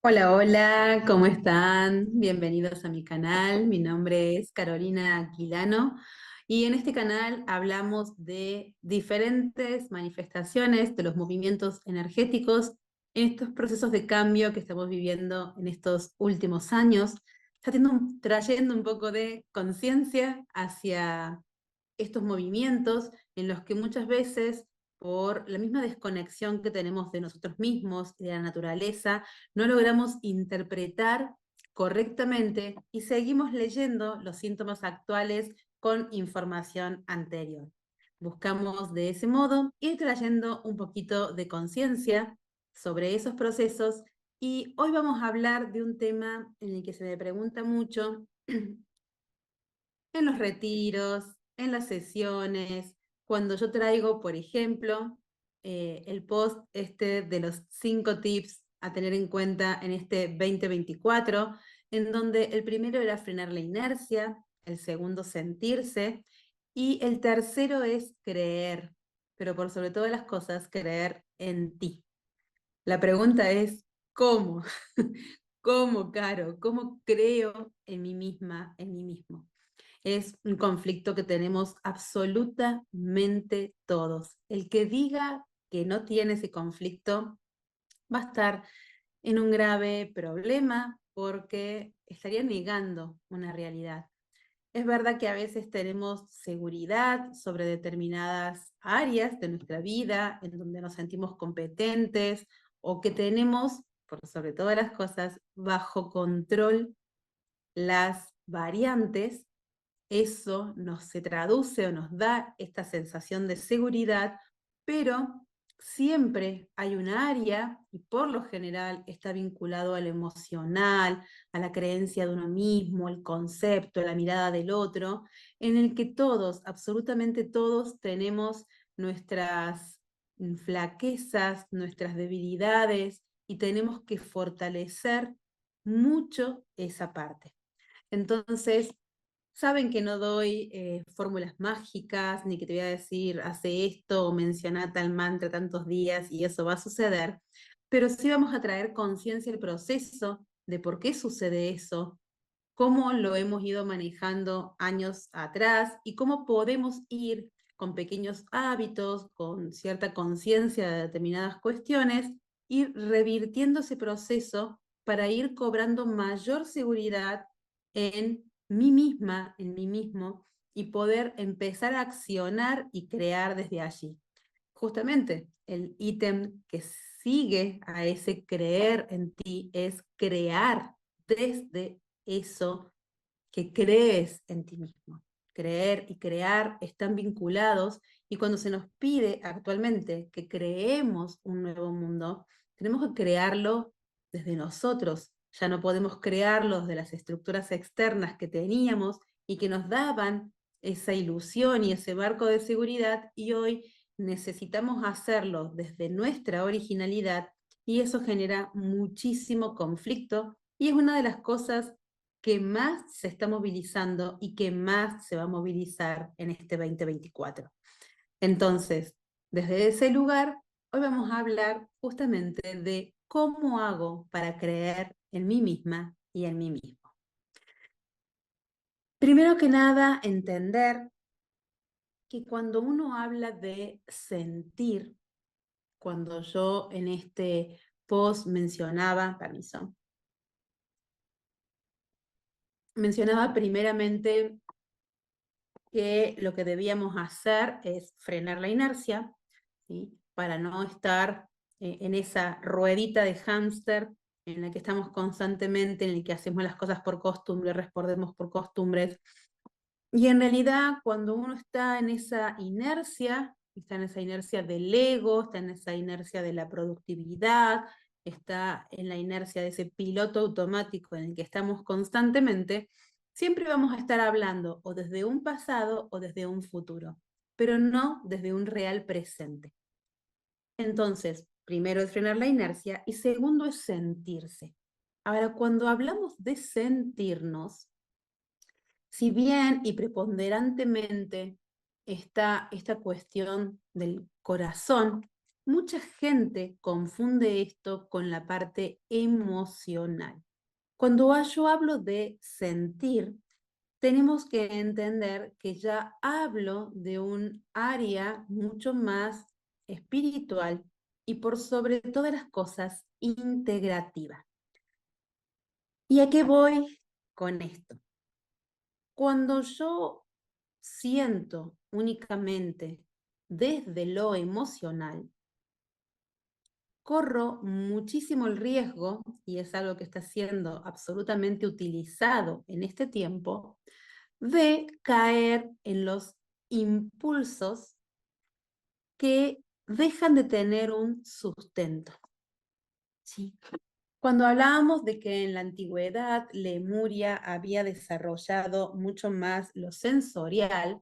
Hola, hola, ¿cómo están? Bienvenidos a mi canal. Mi nombre es Carolina Aquilano y en este canal hablamos de diferentes manifestaciones de los movimientos energéticos en estos procesos de cambio que estamos viviendo en estos últimos años, trayendo un poco de conciencia hacia estos movimientos en los que muchas veces, por la misma desconexión que tenemos de nosotros mismos y de la naturaleza, no logramos interpretar correctamente y seguimos leyendo los síntomas actuales con información anterior. Buscamos de ese modo ir trayendo un poquito de conciencia sobre esos procesos y hoy vamos a hablar de un tema en el que se me pregunta mucho en los retiros, en las sesiones, cuando yo traigo, por ejemplo, el post de los 5 tips a tener en cuenta en este 2024, en donde el primero era frenar la inercia, el segundo sentirse, y el tercero es creer, pero por sobre todas las cosas, creer en ti. La pregunta es, ¿cómo? ¿Cómo, Caro? ¿Cómo creo en mí misma, en mí mismo? Es un conflicto que tenemos absolutamente todos. El que diga que no tiene ese conflicto va a estar en un grave problema porque estaría negando una realidad. Es verdad que a veces tenemos seguridad sobre determinadas áreas de nuestra vida en donde nos sentimos competentes o que tenemos, por sobre todas las cosas, bajo control las variantes. Eso nos se traduce o nos da esta sensación de seguridad, pero siempre hay un área, y por lo general está vinculado al emocional, a la creencia de uno mismo, el concepto, la mirada del otro, en el que todos, absolutamente todos, tenemos nuestras flaquezas, nuestras debilidades, y tenemos que fortalecer mucho esa parte. Entonces, saben que no doy fórmulas mágicas, ni que te voy a decir, hace esto o menciona tal mantra tantos días y eso va a suceder, pero sí vamos a traer conciencia al proceso de por qué sucede eso, cómo lo hemos ido manejando años atrás y cómo podemos ir con pequeños hábitos, con cierta conciencia de determinadas cuestiones, ir revirtiendo ese proceso para ir cobrando mayor seguridad en mí misma, en mí mismo, y poder empezar a accionar y crear desde allí. Justamente, el ítem que sigue a ese creer en ti es crear desde eso que crees en ti mismo. Creer y crear están vinculados y cuando se nos pide actualmente que creemos un nuevo mundo, tenemos que crearlo desde nosotros. Ya no podemos crearlo desde las estructuras externas que teníamos y que nos daban esa ilusión y ese marco de seguridad, y hoy necesitamos hacerlo desde nuestra originalidad, y eso genera muchísimo conflicto y es una de las cosas que más se está movilizando y que más se va a movilizar en este 2024. Entonces, desde ese lugar, hoy vamos a hablar justamente de cómo hago para creer en mí misma y en mí mismo. Primero que nada, entender que cuando uno habla de sentir, cuando yo en este post mencionaba primeramente que lo que debíamos hacer es frenar la inercia, ¿sí? Para no estar en esa ruedita de hámster en la que estamos constantemente, en la que hacemos las cosas por costumbre, respondemos por costumbres. Y en realidad, cuando uno está en esa inercia del ego, está en esa inercia de la productividad, está en la inercia de ese piloto automático en el que estamos constantemente, siempre vamos a estar hablando o desde un pasado o desde un futuro, pero no desde un real presente. Entonces, primero es frenar la inercia y segundo es sentirse. Ahora, cuando hablamos de sentirnos, si bien y preponderantemente está esta cuestión del corazón, Mucha gente confunde esto con la parte emocional. Cuando yo hablo de sentir, tenemos que entender que ya hablo de un área mucho más espiritual y por sobre todas las cosas integrativa. ¿Y a qué voy con esto? Cuando yo siento únicamente desde lo emocional, corro muchísimo el riesgo, y es algo que está siendo absolutamente utilizado en este tiempo, de caer en los impulsos que dejan de tener un sustento. ¿Sí? Cuando hablábamos de que en la antigüedad Lemuria había desarrollado mucho más lo sensorial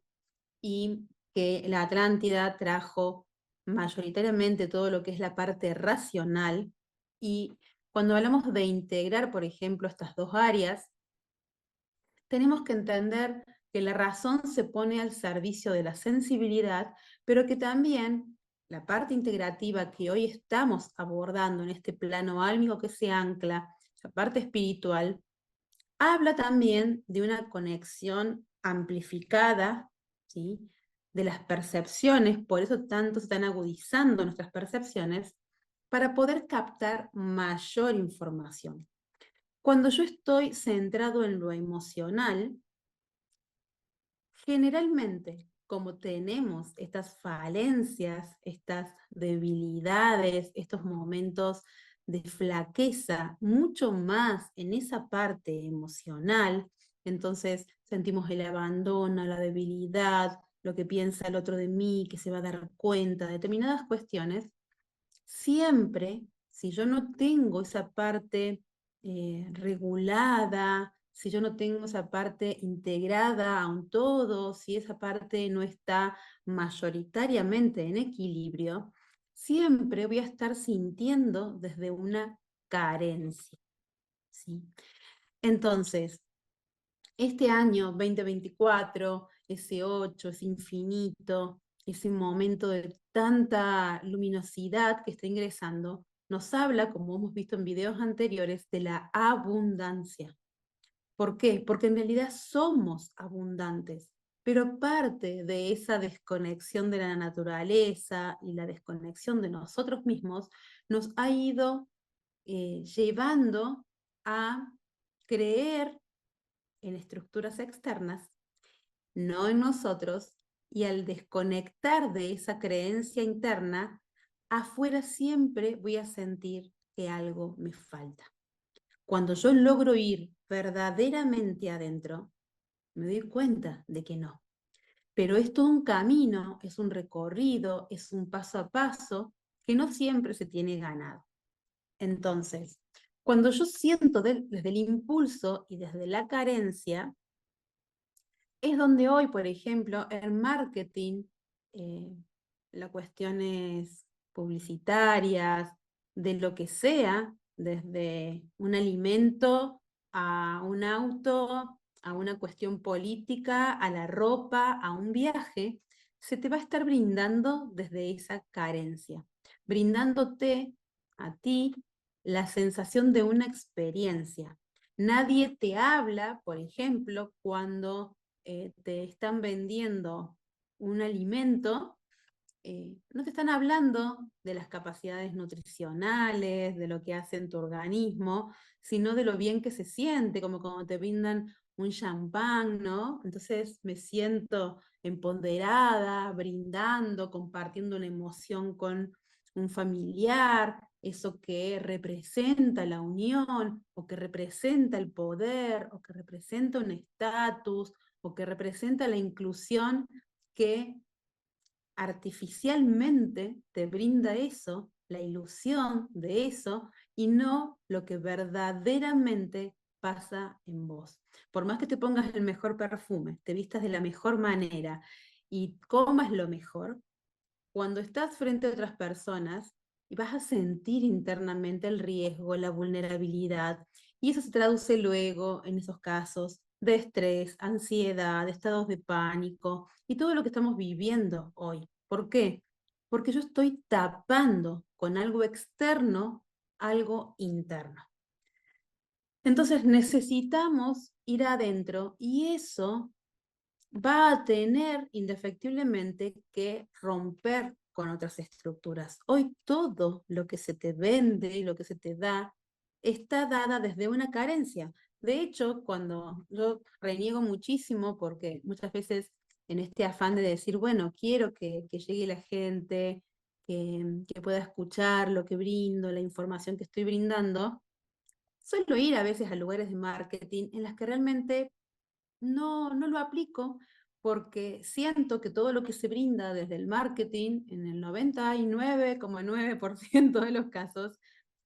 y que la Atlántida trajo mayoritariamente todo lo que es la parte racional, y cuando hablamos de integrar, por ejemplo, estas dos áreas, tenemos que entender que la razón se pone al servicio de la sensibilidad, pero que también la parte integrativa que hoy estamos abordando en este plano álmico que se ancla, la parte espiritual, habla también de una conexión amplificada, ¿sí?, de las percepciones, por eso tanto se están agudizando nuestras percepciones, para poder captar mayor información. Cuando yo estoy centrado en lo emocional, generalmente, como tenemos estas falencias, estas debilidades, estos momentos de flaqueza, mucho más en esa parte emocional, entonces sentimos el abandono, la debilidad, lo que piensa el otro de mí, que se va a dar cuenta, determinadas cuestiones. Siempre, si yo no tengo esa parte regulada, si yo no tengo esa parte integrada a un todo, si esa parte no está mayoritariamente en equilibrio, siempre voy a estar sintiendo desde una carencia, ¿sí? Entonces, este año 2024, ese 8, ese infinito, ese momento de tanta luminosidad que está ingresando, nos habla, como hemos visto en videos anteriores, de la abundancia. ¿Por qué? Porque en realidad somos abundantes, pero parte de esa desconexión de la naturaleza y la desconexión de nosotros mismos nos ha ido llevando a creer en estructuras externas, no en nosotros, y al desconectar de esa creencia interna, afuera siempre voy a sentir que algo me falta. Cuando yo logro ir verdaderamente adentro, me doy cuenta de que no. Pero es todo un camino, es un recorrido, es un paso a paso que no siempre se tiene ganado. Entonces, cuando yo siento desde el impulso y desde la carencia, es donde hoy, por ejemplo, el marketing, eh, las cuestiones publicitarias, de lo que sea, desde un alimento a un auto, a una cuestión política, a la ropa, a un viaje, se te va a estar brindando desde esa carencia, brindándote a ti la sensación de una experiencia. Nadie te habla, por ejemplo, cuando te están vendiendo un alimento, no te están hablando de las capacidades nutricionales, de lo que hace en tu organismo, sino de lo bien que se siente, como cuando te brindan un champán, ¿no? Entonces me siento empoderada, brindando, compartiendo una emoción con un familiar, eso que representa la unión, o que representa el poder, o que representa un estatus, o que representa la inclusión, que artificialmente te brinda eso, la ilusión de eso, y no lo que verdaderamente pasa en vos. Por más que te pongas el mejor perfume, te vistas de la mejor manera y comas lo mejor, cuando estás frente a otras personas, vas a sentir internamente el riesgo, la vulnerabilidad, y eso se traduce luego en esos casos de estrés, ansiedad, estados de pánico y todo lo que estamos viviendo hoy. ¿Por qué? porque yo estoy tapando con algo externo algo interno. Entonces necesitamos ir adentro y eso va a tener indefectiblemente que romper con otras estructuras. Hoy todo lo que se te vende y lo que se te da está dada desde una carencia. De hecho, cuando yo reniego muchísimo, porque muchas veces en este afán de decir, bueno, quiero que llegue la gente, que pueda escuchar lo que brindo, la información que estoy brindando, suelo ir a veces a lugares de marketing en las que realmente no lo aplico porque siento que todo lo que se brinda desde el marketing, en el 99,9% de los casos,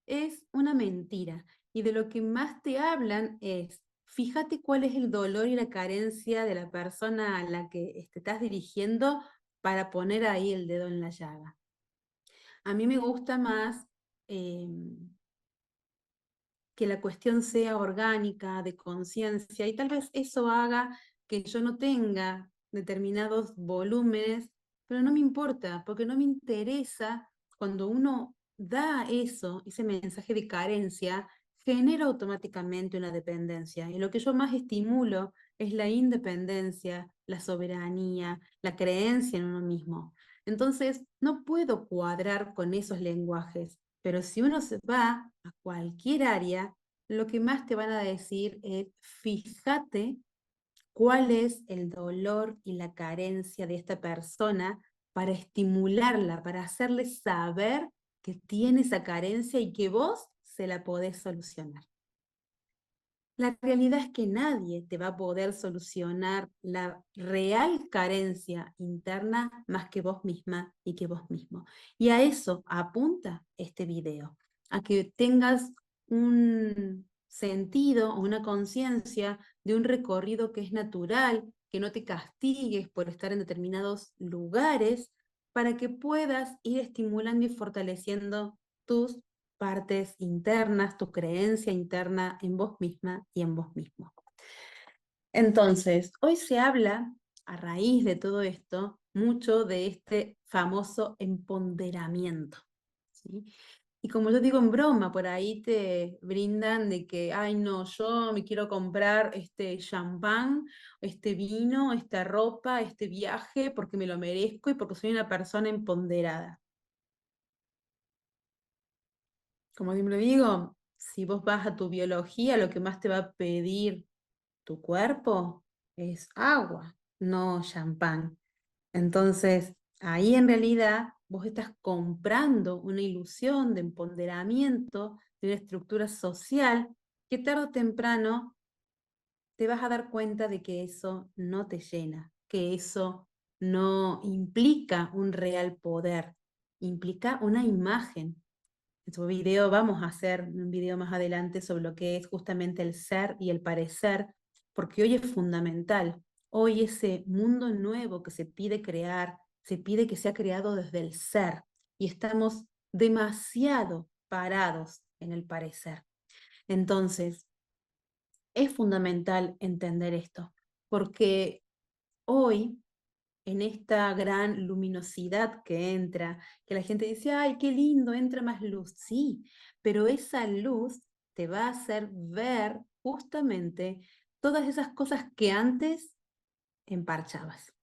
es una mentira. Y de lo que más te hablan es, fíjate cuál es el dolor y la carencia de la persona a la que te estás dirigiendo para poner ahí el dedo en la llaga. A mí me gusta más que la cuestión sea orgánica, de conciencia, y tal vez eso haga que yo no tenga determinados volúmenes, pero no me importa, porque no me interesa cuando uno da eso, ese mensaje de carencia, genera automáticamente una dependencia. Y lo que yo más estimulo es la independencia, la soberanía, la creencia en uno mismo. Entonces, no puedo cuadrar con esos lenguajes, pero si uno se va a cualquier área, lo que más te van a decir es, fíjate cuál es el dolor y la carencia de esta persona para estimularla, para hacerle saber que tiene esa carencia y que vos se la podés solucionar. La realidad es que nadie te va a poder solucionar la real carencia interna más que vos misma y que vos mismo. Y a eso apunta este video, a que tengas un sentido, una conciencia de un recorrido que es natural, que no te castigues por estar en determinados lugares, para que puedas ir estimulando y fortaleciendo tus partes internas, tu creencia interna en vos misma y en vos mismo. Entonces, hoy se habla, a raíz de todo esto, mucho de este famoso empoderamiento, ¿sí? Y como yo digo en broma, por ahí te brindan de que, ay no, yo me quiero comprar este champán, este vino, esta ropa, este viaje, porque me lo merezco y porque soy una persona empoderada. Como siempre digo, si vos vas a tu biología, lo que más te va a pedir tu cuerpo es agua, no champán. Entonces, ahí en realidad vos estás comprando una ilusión de empoderamiento de una estructura social que tarde o temprano te vas a dar cuenta de que eso no te llena, que eso no implica un real poder, implica una imagen. En su video vamos a hacer un video más adelante sobre lo que es justamente el ser y el parecer, porque hoy es fundamental. Hoy ese mundo nuevo que se pide crear, se pide que sea creado desde el ser y estamos demasiado parados en el parecer. Entonces, es fundamental entender esto, porque hoy en esta gran luminosidad que entra, que la gente dice, ay, qué lindo, entra más luz. Sí, pero esa luz te va a hacer ver justamente todas esas cosas que antes emparchabas.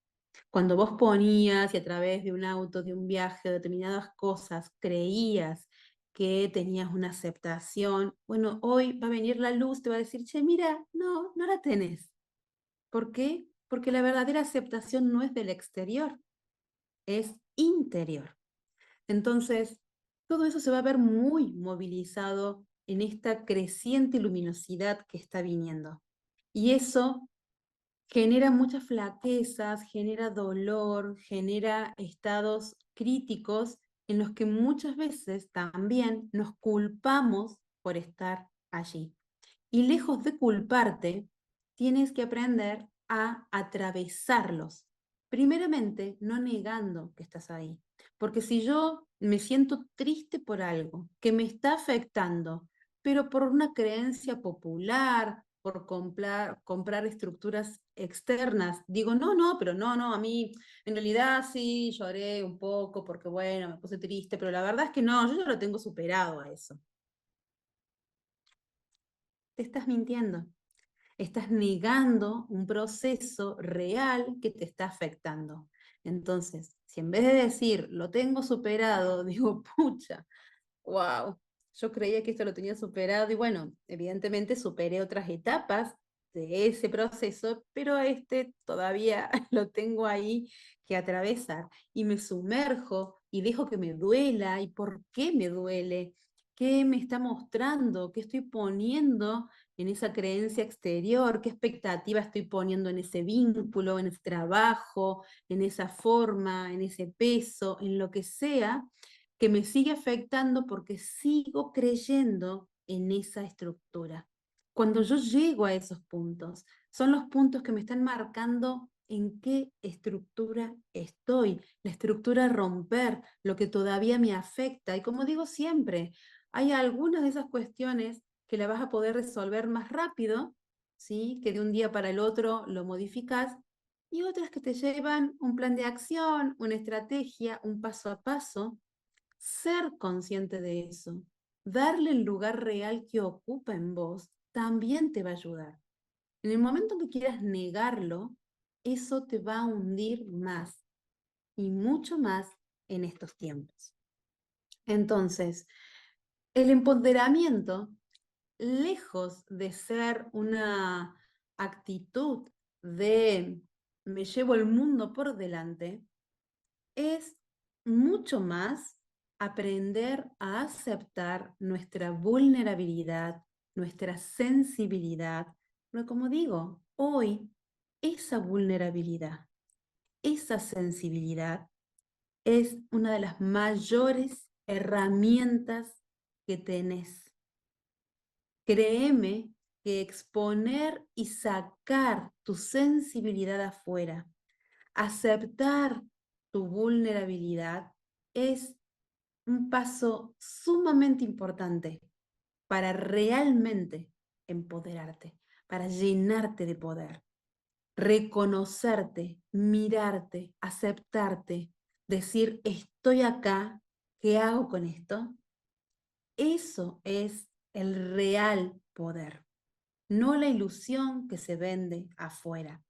Cuando vos ponías y a través de un auto, de un viaje, de determinadas cosas, creías que tenías una aceptación, bueno, hoy va a venir la luz, te va a decir, che, mira, no la tenés. ¿Por qué? Porque la verdadera aceptación no es del exterior, es interior. Entonces, todo eso se va a ver muy movilizado en esta creciente luminosidad que está viniendo. Y eso genera muchas flaquezas, genera dolor, genera estados críticos en los que muchas veces también nos culpamos por estar allí. Y lejos de culparte, tienes que aprender a atravesarlos. Primeramente, no negando que estás ahí. Porque si yo me siento triste por algo que me está afectando, pero por una creencia popular, por comprar estructuras externas. Digo, no, pero no, a mí en realidad sí lloré un poco porque bueno, me puse triste, pero la verdad es que no, yo ya lo tengo superado a eso. Te estás mintiendo. Estás negando un proceso real que te está afectando. Entonces, si en vez de decir, lo tengo superado, digo, pucha, wow, yo creía que esto lo tenía superado y bueno, evidentemente superé otras etapas de ese proceso, pero este todavía lo tengo ahí que atravesar y me sumerjo y dejo que me duela y por qué me duele, qué me está mostrando, qué estoy poniendo en esa creencia exterior, qué expectativa estoy poniendo en ese vínculo, en ese trabajo, en esa forma, en ese peso, en lo que sea que me sigue afectando porque sigo creyendo en esa estructura. Cuando yo llego a esos puntos, son los puntos que me están marcando en qué estructura estoy, la estructura a romper, lo que todavía me afecta. Y como digo siempre, hay algunas de esas cuestiones que la vas a poder resolver más rápido, ¿sí? Que de un día para el otro lo modificas, y otras que te llevan un plan de acción, una estrategia, un paso a paso, ser consciente de eso, darle el lugar real que ocupa en vos, también te va a ayudar. En el momento que quieras negarlo, eso te va a hundir más y mucho más en estos tiempos. Entonces, el empoderamiento, lejos de ser una actitud de me llevo el mundo por delante, es mucho más aprender a aceptar nuestra vulnerabilidad, nuestra sensibilidad. Pero como digo, hoy esa vulnerabilidad, esa sensibilidad es una de las mayores herramientas que tenés. Créeme que exponer y sacar tu sensibilidad afuera, aceptar tu vulnerabilidad es un paso sumamente importante para realmente empoderarte, para llenarte de poder, reconocerte, mirarte, aceptarte, decir, estoy acá, ¿qué hago con esto? Eso es el real poder, no la ilusión que se vende afuera.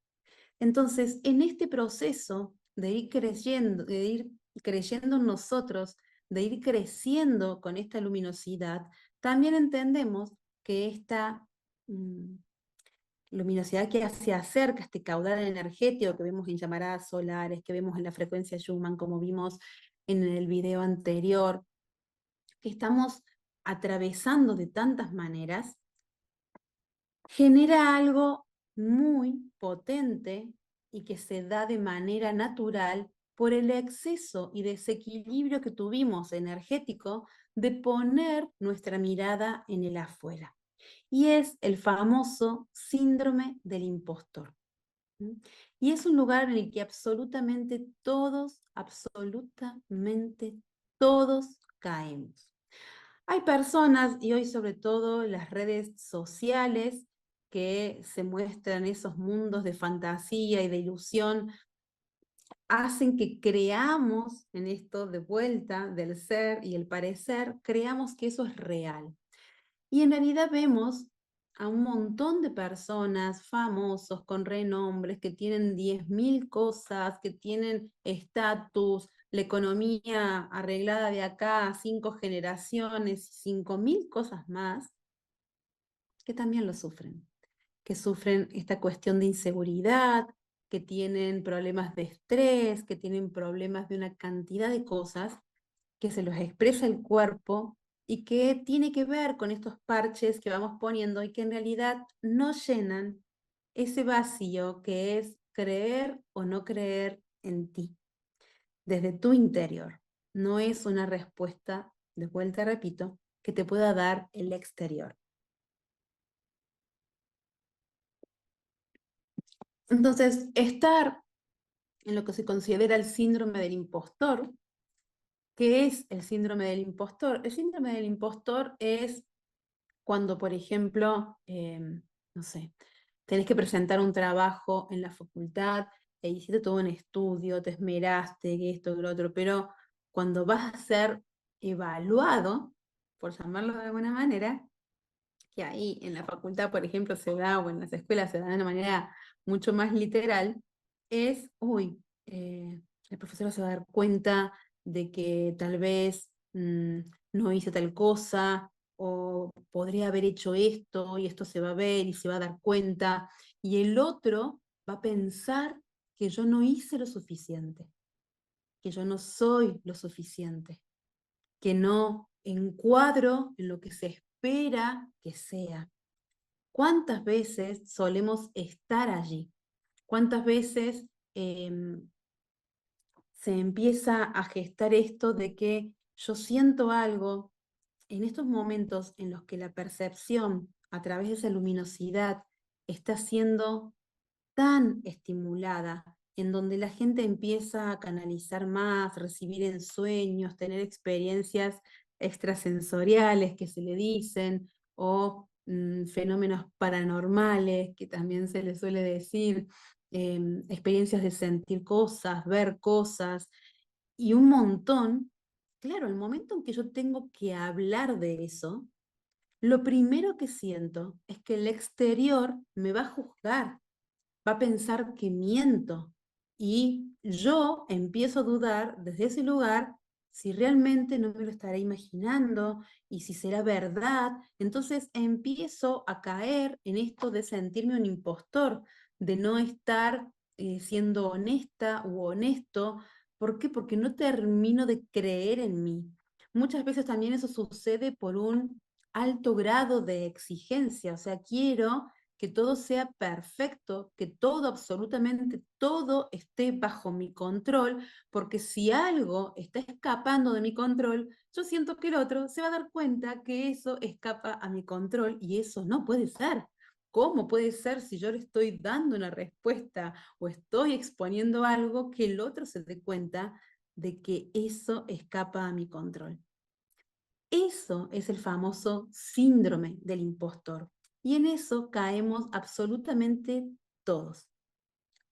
Entonces, en este proceso de ir creyendo en nosotros, de ir creciendo con esta luminosidad, también entendemos que esta luminosidad que se acerca, este caudal energético que vemos en llamaradas solares, que vemos en la frecuencia Schumann, como vimos en el video anterior, que estamos atravesando de tantas maneras, genera algo muy potente y que se da de manera natural por el exceso y desequilibrio que tuvimos energético de poner nuestra mirada en el afuera. Y es el famoso síndrome del impostor. Y es un lugar en el que absolutamente todos caemos. Hay personas, y hoy sobre todo las redes sociales, que se muestran esos mundos de fantasía y de ilusión, hacen que creamos en esto de vuelta del ser y el parecer, creamos que eso es real. Y en realidad vemos a un montón de personas famosos con renombres que tienen 10.000 cosas, que tienen estatus, la economía arreglada de acá a 5 generaciones, 5.000 cosas más, que también lo sufren, que sufren esta cuestión de inseguridad, que tienen problemas de estrés, que tienen problemas de una cantidad de cosas que se los expresa el cuerpo y que tiene que ver con estos parches que vamos poniendo y que en realidad no llenan ese vacío que es creer o no creer en ti, desde tu interior. No es una respuesta, de vuelta repito, que te pueda dar el exterior. Entonces, estar en lo que se considera el síndrome del impostor. ¿Qué es el síndrome del impostor? El síndrome del impostor es cuando, por ejemplo, no sé, tenés que presentar un trabajo en la facultad e hiciste todo un estudio, te esmeraste, que esto, que lo otro, pero cuando vas a ser evaluado, por llamarlo de alguna manera, que ahí en la facultad, por ejemplo, se da, o en las escuelas se da de una manera mucho más literal, es, uy, el profesor se va a dar cuenta de que tal vez no hice tal cosa, o podría haber hecho esto, y esto se va a ver y se va a dar cuenta, y el otro va a pensar que yo no hice lo suficiente, que yo no soy lo suficiente, que no encuadro en lo que se espera que sea. ¿Cuántas veces solemos estar allí? ¿Cuántas veces se empieza a gestar esto de que yo siento algo en estos momentos en los que la percepción a través de esa luminosidad está siendo tan estimulada, en donde la gente empieza a canalizar más, recibir en sueños, tener experiencias extrasensoriales que se le dicen, o fenómenos paranormales, que también se le suele decir, experiencias de sentir cosas, ver cosas, y un montón. Claro, el momento en que yo tengo que hablar de eso, lo primero que siento es que el exterior me va a juzgar, va a pensar que miento, y yo empiezo a dudar desde ese lugar si realmente no me lo estaré imaginando y si será verdad. Entonces empiezo a caer en esto de sentirme un impostor, de no estar siendo honesta u honesto. ¿Por qué? Porque no termino de creer en mí. Muchas veces también eso sucede por un alto grado de exigencia, o sea, quiero que todo sea perfecto, que todo, absolutamente todo esté bajo mi control, porque si algo está escapando de mi control, yo siento que el otro se va a dar cuenta que eso escapa a mi control, y eso no puede ser. ¿Cómo puede ser si yo le estoy dando una respuesta o estoy exponiendo algo, que el otro se dé cuenta de que eso escapa a mi control? Eso es el famoso síndrome del impostor. Y en eso caemos absolutamente todos,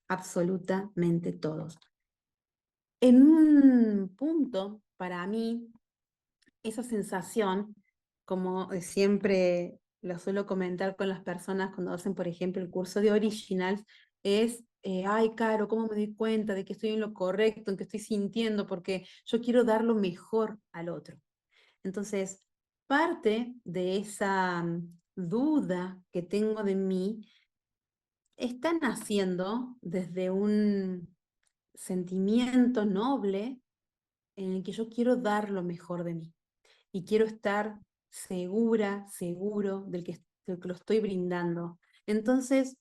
absolutamente todos. En un punto, para mí, esa sensación, como siempre lo suelo comentar con las personas cuando hacen, por ejemplo, el curso de Originals, es, ay, Caro, ¿cómo me doy cuenta de que estoy en lo correcto, en que estoy sintiendo? Porque yo quiero dar lo mejor al otro. Entonces, parte de esa duda que tengo de mí está naciendo desde un sentimiento noble en el que yo quiero dar lo mejor de mí y quiero estar segura, seguro del que lo estoy brindando. Entonces,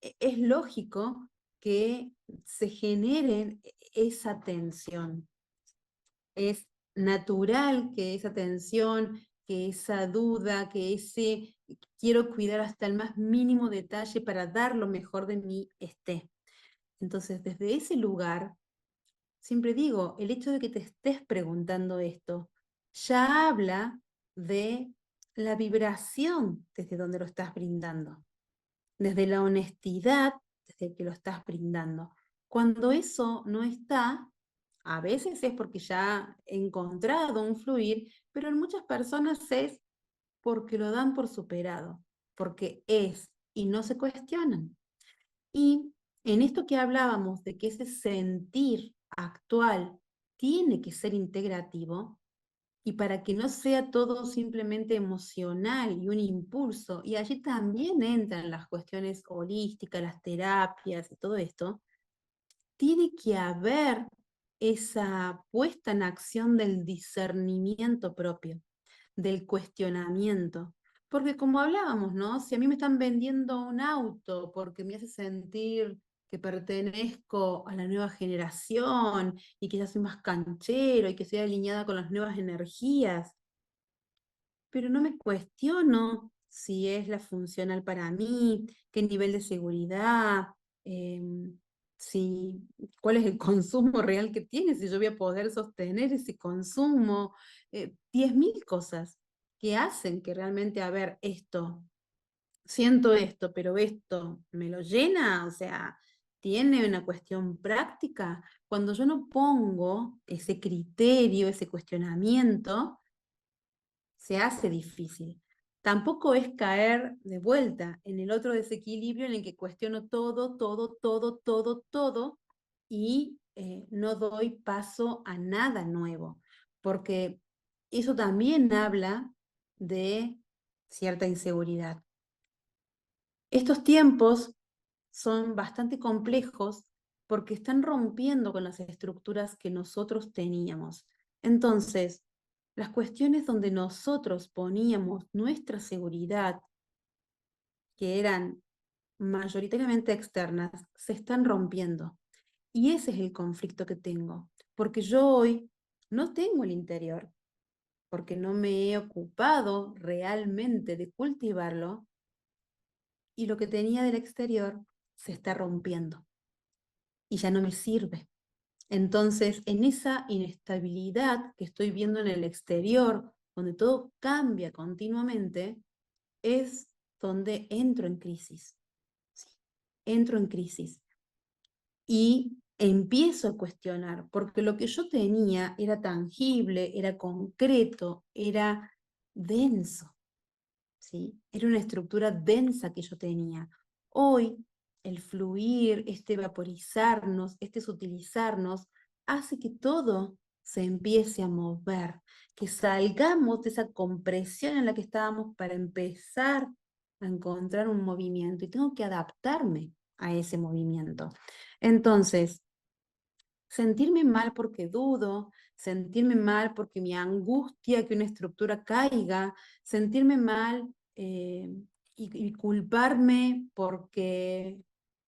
es lógico que se genere esa tensión. Es natural que esa tensión, que esa duda, que ese quiero cuidar hasta el más mínimo detalle para dar lo mejor de mí esté. Entonces, desde ese lugar, siempre digo, el hecho de que te estés preguntando esto ya habla de la vibración desde donde lo estás brindando, desde la honestidad desde que lo estás brindando. Cuando eso no está, a veces es porque ya he encontrado un fluir, pero en muchas personas es porque lo dan por superado, porque es y no se cuestionan. Y en esto que hablábamos de que ese sentir actual tiene que ser integrativo, y para que no sea todo simplemente emocional y un impulso, y allí también entran las cuestiones holísticas, las terapias y todo esto, tiene que haber esa puesta en acción del discernimiento propio, del cuestionamiento. Porque como hablábamos, ¿no? Si a mí me están vendiendo un auto porque me hace sentir que pertenezco a la nueva generación y que ya soy más canchero y que estoy alineada con las nuevas energías, pero no me cuestiono si es la funcional para mí, qué nivel de seguridad, em, si, cuál es el consumo real que tiene, si yo voy a poder sostener ese consumo, 10.000 cosas que hacen que realmente, a ver, esto siento esto, pero esto me lo llena, o sea, tiene una cuestión práctica. Cuando yo no pongo ese criterio, ese cuestionamiento, se hace difícil. Tampoco es caer de vuelta en el otro desequilibrio en el que cuestiono todo, todo, todo, todo, todo y no doy paso a nada nuevo, porque eso también habla de cierta inseguridad. Estos tiempos son bastante complejos porque están rompiendo con las estructuras que nosotros teníamos. Entonces, las cuestiones donde nosotros poníamos nuestra seguridad, que eran mayoritariamente externas, se están rompiendo. Y ese es el conflicto que tengo, porque yo hoy no tengo el interior, porque no me he ocupado realmente de cultivarlo, y lo que tenía del exterior se está rompiendo y ya no me sirve. Entonces, en esa inestabilidad que estoy viendo en el exterior, donde todo cambia continuamente, es donde entro en crisis. ¿Sí? Entro en crisis y empiezo a cuestionar, porque lo que yo tenía era tangible, era concreto, era denso. ¿Sí? Era una estructura densa que yo tenía. Hoy, el fluir, este vaporizarnos, este sutilizarnos, hace que todo se empiece a mover, que salgamos de esa compresión en la que estábamos para empezar a encontrar un movimiento y tengo que adaptarme a ese movimiento. Entonces, sentirme mal porque dudo, sentirme mal porque me angustia que una estructura caiga, sentirme mal y culparme porque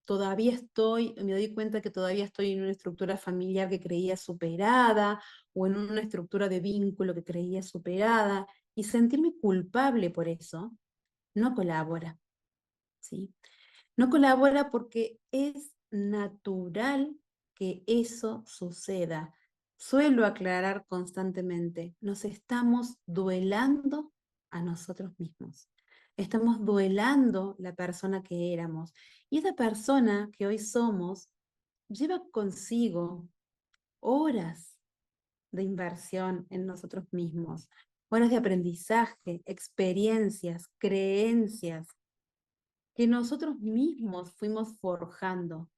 todavía estoy, me doy cuenta que todavía estoy en una estructura familiar que creía superada o en una estructura de vínculo que creía superada y sentirme culpable por eso, no colabora, ¿sí? No colabora porque es natural que eso suceda. Suelo aclarar constantemente, nos estamos duelando a nosotros mismos. Estamos duelando la persona que éramos. Y esa persona que hoy somos lleva consigo horas de inversión en nosotros mismos, horas de aprendizaje, experiencias, creencias, que nosotros mismos fuimos forjando.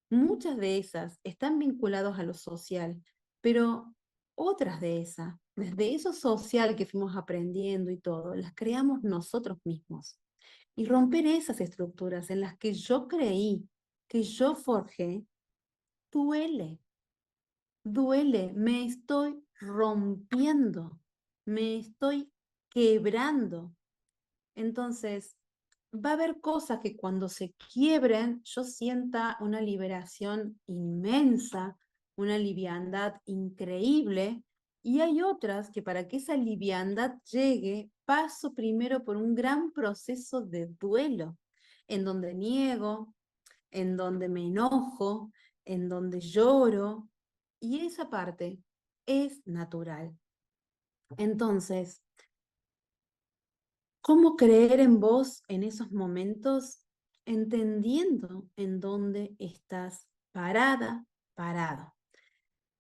Muchas de esas están vinculadas a lo social, pero otras de esas, desde eso social que fuimos aprendiendo y todo, las creamos nosotros mismos. Y romper esas estructuras en las que yo creí, que yo forjé, duele, duele, me estoy rompiendo, me estoy quebrando. Entonces, va a haber cosas que cuando se quiebren yo sienta una liberación inmensa, una liviandad increíble, y hay otras que para que esa liviandad llegue, paso primero por un gran proceso de duelo, en donde niego, en donde me enojo, en donde lloro, y esa parte es natural. Entonces, ¿cómo creer en vos en esos momentos, entendiendo en dónde estás parada, parado?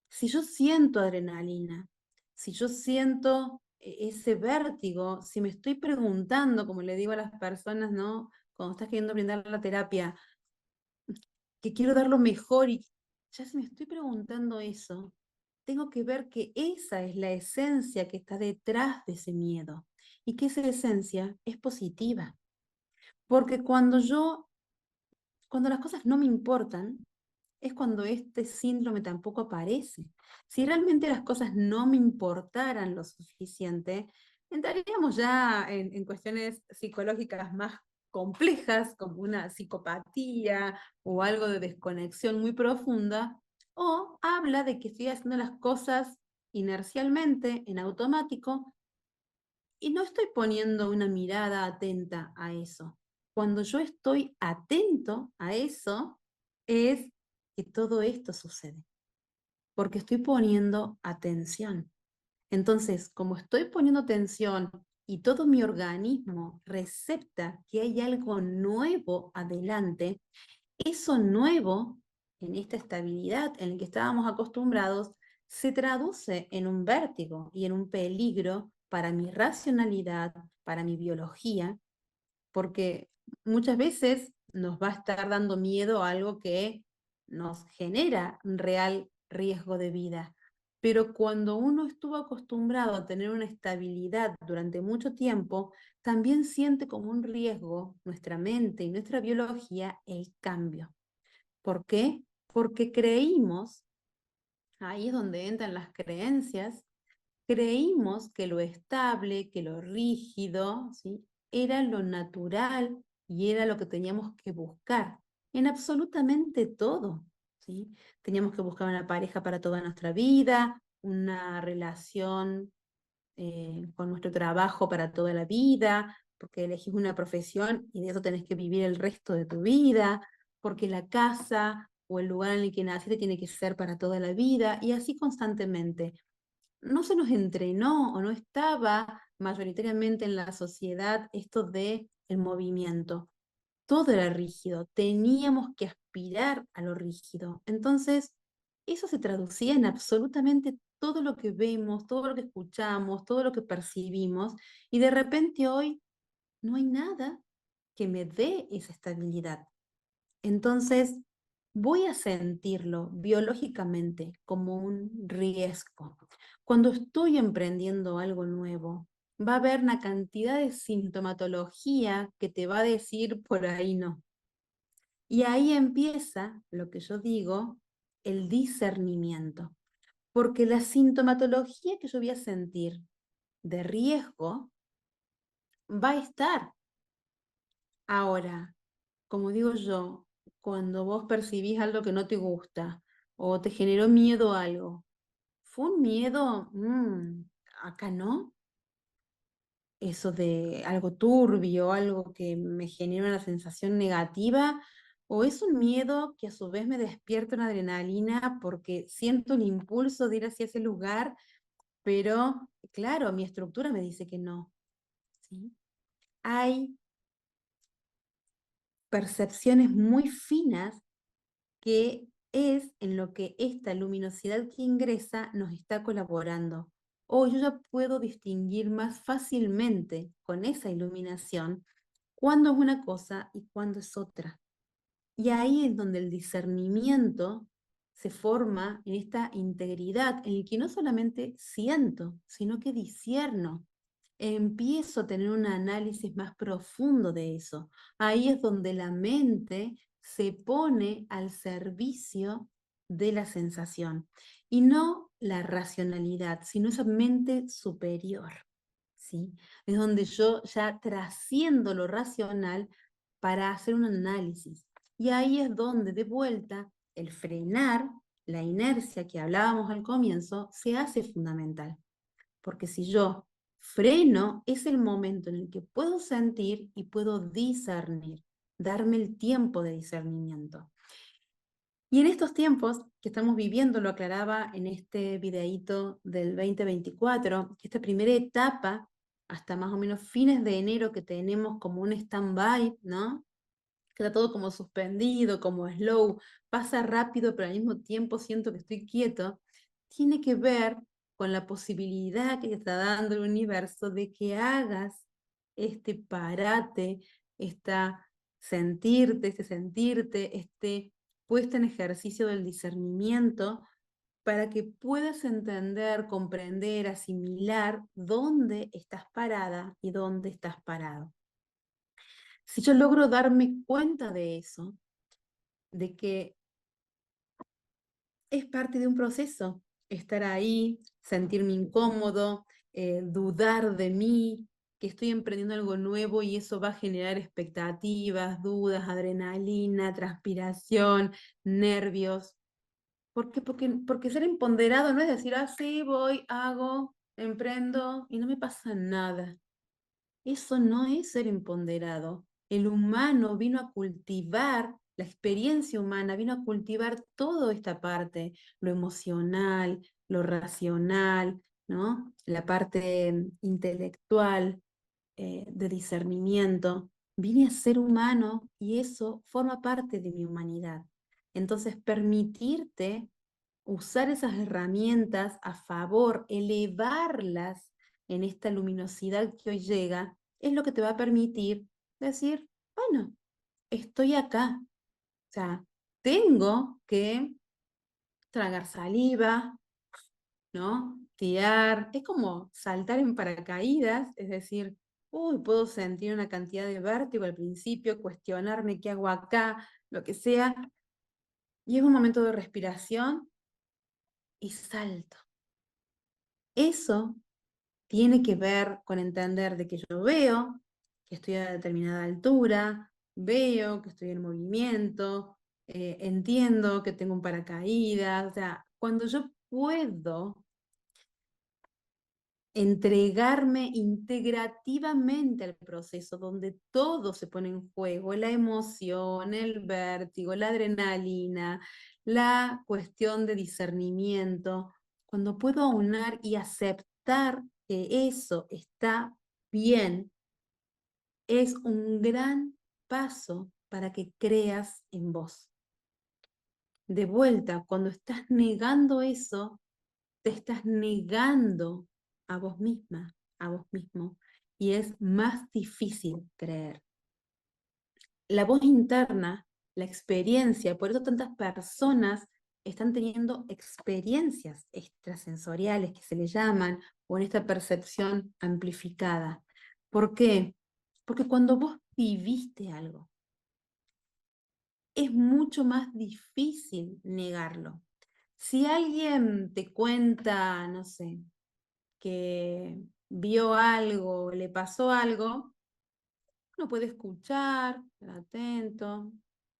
Si yo siento adrenalina, si yo siento ese vértigo, si me estoy preguntando, como le digo a las personas, ¿no? Cuando estás queriendo brindar la terapia, que quiero dar lo mejor y ya si me estoy preguntando eso, tengo que ver que esa es la esencia que está detrás de ese miedo y que esa esencia es positiva. Porque cuando las cosas no me importan, es cuando este síndrome tampoco aparece. Si realmente las cosas no me importaran lo suficiente, entraríamos ya en cuestiones psicológicas más complejas, como una psicopatía o algo de desconexión muy profunda, o habla de que estoy haciendo las cosas inercialmente, en automático, y no estoy poniendo una mirada atenta a eso. Cuando yo estoy atento a eso, es que todo esto sucede, porque estoy poniendo atención. Entonces, como estoy poniendo atención y todo mi organismo recepta que hay algo nuevo adelante, eso nuevo, en esta estabilidad en la que estábamos acostumbrados, se traduce en un vértigo y en un peligro para mi racionalidad, para mi biología, porque muchas veces nos va a estar dando miedo a algo que nos genera un real riesgo de vida. Pero cuando uno estuvo acostumbrado a tener una estabilidad durante mucho tiempo, también siente como un riesgo nuestra mente y nuestra biología el cambio. ¿Por qué? Porque creímos, ahí es donde entran las creencias, creímos que lo estable, que lo rígido, ¿sí? Era lo natural y era lo que teníamos que buscar en absolutamente todo, ¿sí? Teníamos que buscar una pareja para toda nuestra vida, una relación con nuestro trabajo para toda la vida, porque elegís una profesión y de eso tenés que vivir el resto de tu vida, porque la casa o el lugar en el que naciste tiene que ser para toda la vida, y así constantemente. No se nos entrenó o no estaba mayoritariamente en la sociedad esto de el movimiento. Todo era rígido, teníamos que aspirar a lo rígido. Entonces, eso se traducía en absolutamente todo lo que vemos, todo lo que escuchamos, todo lo que percibimos, y de repente hoy no hay nada que me dé esa estabilidad. Entonces, voy a sentirlo biológicamente como un riesgo. Cuando estoy emprendiendo algo nuevo, va a haber una cantidad de sintomatología que te va a decir por ahí no. Y ahí empieza lo que yo digo, el discernimiento. Porque la sintomatología que yo voy a sentir de riesgo va a estar. Ahora, como digo yo, cuando vos percibís algo que no te gusta o te generó miedo a algo, ¿fue un miedo? Acá no. Eso de algo turbio, algo que me genera una sensación negativa, o es un miedo que a su vez me despierta una adrenalina porque siento el impulso de ir hacia ese lugar, pero claro, mi estructura me dice que no, ¿sí? Hay percepciones muy finas que es en lo que esta luminosidad que ingresa nos está colaborando. O yo ya puedo distinguir más fácilmente con esa iluminación cuándo es una cosa y cuándo es otra. Y ahí es donde el discernimiento se forma en esta integridad, en el que no solamente siento, sino que discierno. Empiezo a tener un análisis más profundo de eso. Ahí es donde la mente se pone al servicio de la sensación y no la racionalidad, sino esa mente superior, ¿sí? Es donde yo ya trasciendo lo racional para hacer un análisis. Y ahí es donde de vuelta el frenar, la inercia que hablábamos al comienzo, se hace fundamental. Porque si yo freno, es el momento en el que puedo sentir y puedo discernir, darme el tiempo de discernimiento. Y en estos tiempos que estamos viviendo, lo aclaraba en este videíto del 2024, que esta primera etapa, hasta más o menos fines de enero, que tenemos como un stand-by, ¿no? Queda todo como suspendido, como slow, pasa rápido, pero al mismo tiempo siento que estoy quieto, tiene que ver con la posibilidad que te está dando el universo de que hagas este parate, este sentirte, este puesta en ejercicio del discernimiento para que puedas entender, comprender, asimilar dónde estás parada y dónde estás parado. Si yo logro darme cuenta de eso, de que es parte de un proceso, estar ahí, sentirme incómodo, dudar de mí, que estoy emprendiendo algo nuevo y eso va a generar expectativas, dudas, adrenalina, transpiración, nervios. ¿Por qué? Porque ser empoderado no es decir, ah, sí, voy, hago, emprendo y no me pasa nada. Eso no es ser empoderado. El humano vino a cultivar, la experiencia humana vino a cultivar toda esta parte, lo emocional, lo racional, ¿no? La parte intelectual. de discernimiento, vine a ser humano y eso forma parte de mi humanidad. Entonces, permitirte usar esas herramientas a favor, elevarlas en esta luminosidad que hoy llega, es lo que te va a permitir decir, bueno, estoy acá. O sea, tengo que tragar saliva, ¿no? Tirar, es como saltar en paracaídas, es decir, uy, puedo sentir una cantidad de vértigo al principio, cuestionarme qué hago acá, lo que sea, y es un momento de respiración y salto. Eso tiene que ver con entender de que yo veo que estoy a determinada altura, veo que estoy en movimiento, entiendo que tengo un paracaídas, o sea, cuando yo puedo entregarme integrativamente al proceso donde todo se pone en juego, la emoción, el vértigo, la adrenalina, la cuestión de discernimiento, cuando puedo aunar y aceptar que eso está bien, es un gran paso para que creas en vos. De vuelta, cuando estás negando eso, te estás negando a vos misma, a vos mismo, y es más difícil creer. La voz interna, la experiencia, por eso tantas personas están teniendo experiencias extrasensoriales que se le llaman, o en esta percepción amplificada. ¿Por qué? Porque cuando vos viviste algo, es mucho más difícil negarlo. Si alguien te cuenta, no sé, que vio algo, le pasó algo, uno puede escuchar, estar atento,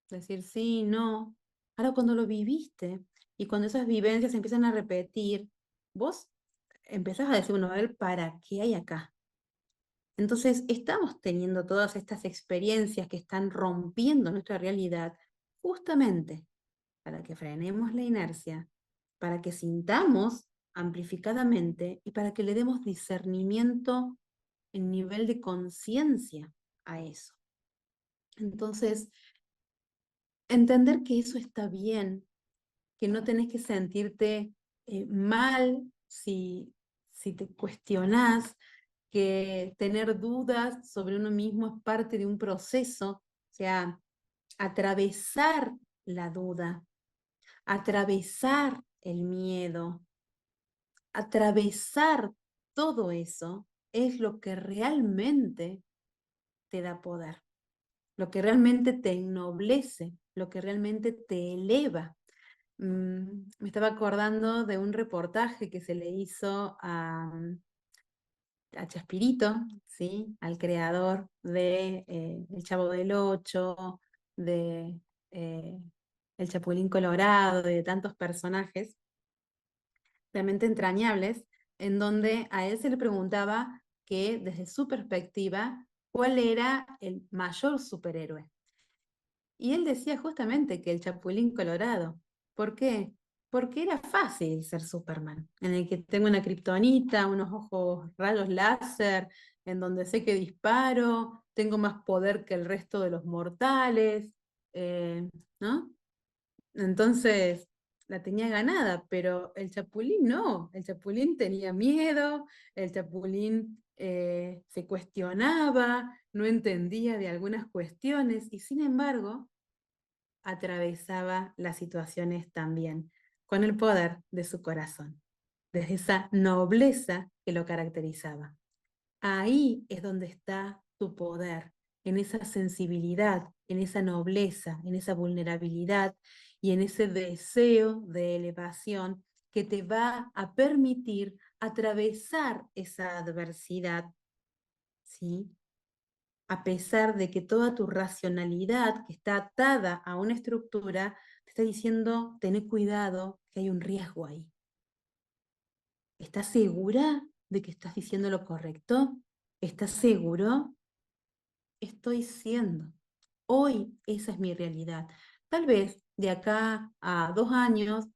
decir sí, no. Ahora cuando lo viviste y cuando esas vivencias se empiezan a repetir, vos empezás a decir, bueno, a ver, ¿para qué hay acá? Entonces, estamos teniendo todas estas experiencias que están rompiendo nuestra realidad justamente para que frenemos la inercia, para que sintamos amplificadamente y para que le demos discernimiento en nivel de conciencia a eso. Entonces, entender que eso está bien, que no tenés que sentirte mal si te cuestionás, que tener dudas sobre uno mismo es parte de un proceso, o sea, atravesar la duda, atravesar el miedo, atravesar todo eso es lo que realmente te da poder, lo que realmente te ennoblece, lo que realmente te eleva. Me estaba acordando de un reportaje que se le hizo a Chespirito, ¿sí? Al creador de El Chavo del Ocho, de eh, El Chapulín Colorado, de tantos personajes realmente entrañables, en donde a él se le preguntaba que desde su perspectiva, ¿cuál era el mayor superhéroe? Y él decía justamente que el Chapulín Colorado. ¿Por qué? Porque era fácil ser Superman, en el que tengo una kriptonita, unos ojos rayos láser, en donde sé que disparo, tengo más poder que el resto de los mortales, ¿no? Entonces la tenía ganada, pero el Chapulín no, el Chapulín tenía miedo, el Chapulín se cuestionaba, no entendía de algunas cuestiones y sin embargo atravesaba las situaciones también con el poder de su corazón, desde esa nobleza que lo caracterizaba. Ahí es donde está tu poder, en esa sensibilidad, en esa nobleza, en esa vulnerabilidad y en ese deseo de elevación que te va a permitir atravesar esa adversidad, ¿sí? A pesar de que toda tu racionalidad, que está atada a una estructura, te está diciendo, ten cuidado, que hay un riesgo ahí. ¿Estás segura de que estás diciendo lo correcto? ¿Estás seguro? Estoy siendo. Hoy esa es mi realidad. Tal vez de acá a 2 años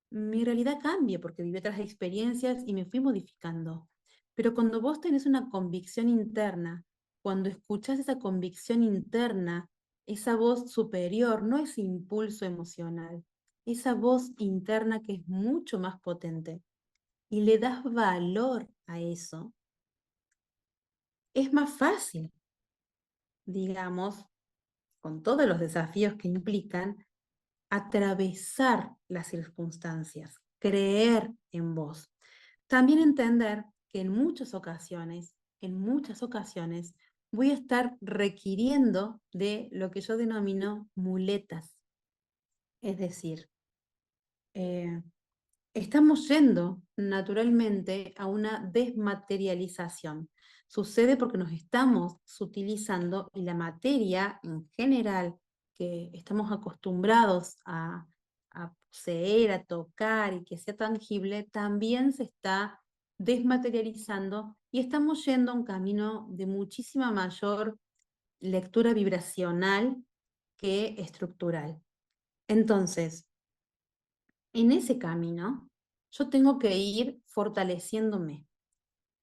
mi realidad cambie porque viví otras experiencias y me fui modificando. Pero cuando vos tenés una convicción interna cuando escuchas esa convicción interna, esa voz superior, no ese impulso emocional, esa voz interna que es mucho más potente, y le das valor a eso, es más fácil, digamos, con todos los desafíos que implican, atravesar las circunstancias, creer en vos. También entender que en muchas ocasiones, voy a estar requiriendo de lo que yo denomino muletas. Es decir, eh, estamos yendo naturalmente a una desmaterialización. Sucede porque nos estamos sutilizando y la materia en general que estamos acostumbrados a poseer, a tocar y que sea tangible, también se está desmaterializando y estamos yendo a un camino de muchísima mayor lectura vibracional que estructural. Entonces, en ese camino, yo tengo que ir fortaleciéndome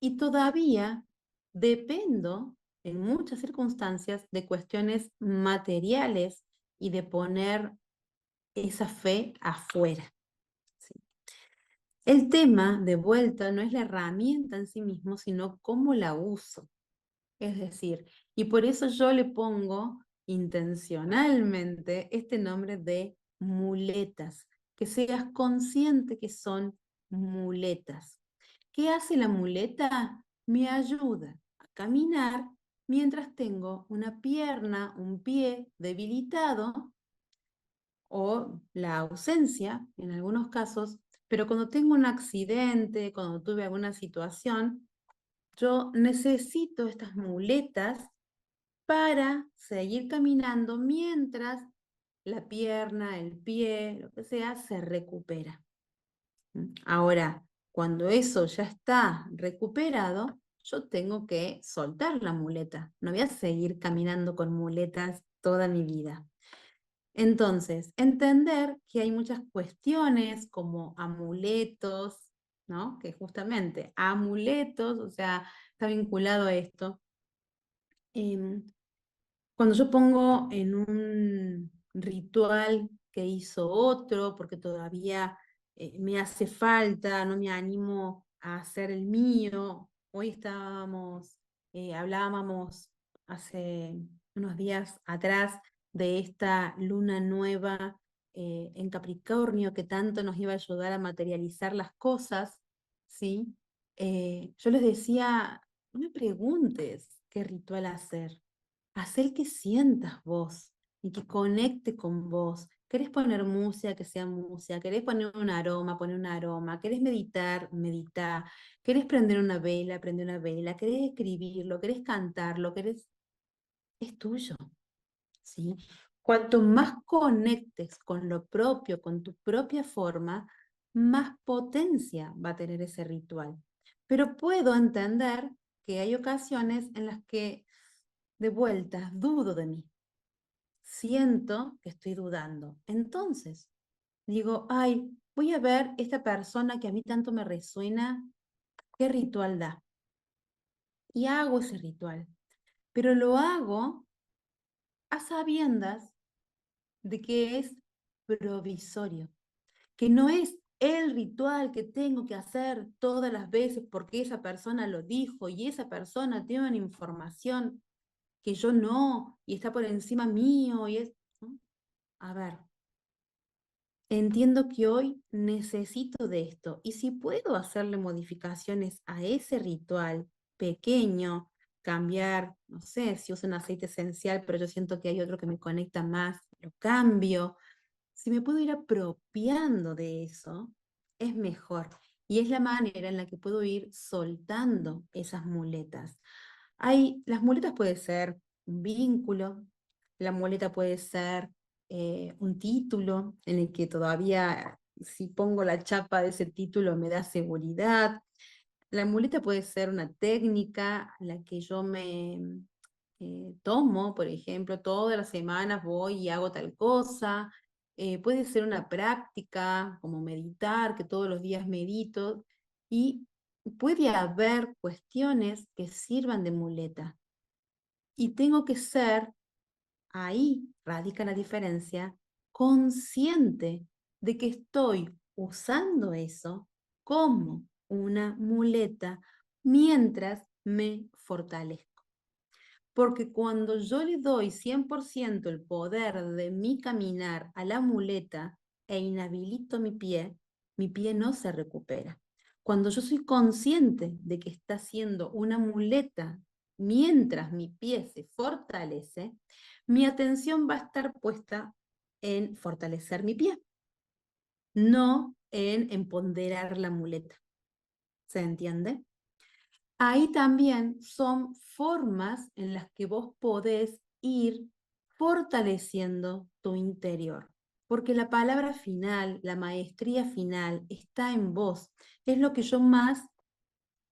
y todavía dependo en muchas circunstancias de cuestiones materiales y de poner esa fe afuera. ¿Sí? El tema, de vuelta, no es la herramienta en sí mismo, sino cómo la uso. Es decir, y por eso yo le pongo intencionalmente este nombre de muletas, que seas consciente que son muletas. ¿Qué hace la muleta? Me ayuda a caminar mientras tengo una pierna, un pie debilitado o la ausencia en algunos casos, pero cuando tengo un accidente, cuando tuve alguna situación, yo necesito estas muletas para seguir caminando mientras la pierna, el pie, lo que sea, se recupera. Ahora, cuando eso ya está recuperado, yo tengo que soltar la muleta. No voy a seguir caminando con muletas toda mi vida. Entonces, entender que hay muchas cuestiones como amuletos, ¿no? Que justamente amuletos, o sea, está vinculado a esto. Cuando yo pongo en un ritual que hizo otro, porque todavía me hace falta, no me animo a hacer el mío. Hoy hablábamos hace unos días atrás de esta luna nueva en Capricornio que tanto nos iba a ayudar a materializar las cosas, ¿sí? Yo les decía, no me preguntes qué ritual hacer. Hacer que sientas vos y que conecte con vos. ¿Querés poner música, que sea música? ¿Querés poner un aroma, poner un aroma? ¿Querés meditar? Medita. ¿Querés prender una vela? Prende una vela. ¿Querés escribirlo? ¿Querés cantarlo? ¿Querés? Es tuyo, ¿sí? Cuanto más conectes con lo propio, con tu propia forma, más potencia va a tener ese ritual. Pero puedo entender que hay ocasiones en las que de vuelta dudo de mí, siento que estoy dudando. Entonces, digo, ay, voy a ver esta persona que a mí tanto me resuena, qué ritual da. Y hago ese ritual, pero lo hago a sabiendas de que es provisorio, que no es el ritual que tengo que hacer todas las veces porque esa persona lo dijo y esa persona tiene una información que yo no, y está por encima mío, y es, ¿no? A ver, entiendo que hoy necesito de esto y si puedo hacerle modificaciones a ese ritual pequeño, cambiar, no sé, si uso un aceite esencial, pero yo siento que hay otro que me conecta más, lo cambio. Si me puedo ir apropiando de eso, es mejor. Y es la manera en la que puedo ir soltando esas muletas. Las muletas puede ser un vínculo, la muleta puede ser un título en el que todavía si pongo la chapa de ese título me da seguridad. La muleta puede ser una técnica a la que yo me tomo, por ejemplo, todas las semanas voy y hago tal cosa. Puede ser una práctica como meditar, que todos los días medito. Y puede haber cuestiones que sirvan de muleta. Y tengo que ser, ahí radica la diferencia, consciente de que estoy usando eso como una muleta mientras me fortalezco. Porque cuando yo le doy 100% el poder de mi caminar a la muleta e inhabilito mi pie no se recupera. Cuando yo soy consciente de que está siendo una muleta mientras mi pie se fortalece, mi atención va a estar puesta en fortalecer mi pie, no en empoderar la muleta. ¿Se entiende? Ahí también son formas en las que vos podés ir fortaleciendo tu interior, porque la palabra final, la maestría final está en vos. Es lo que yo más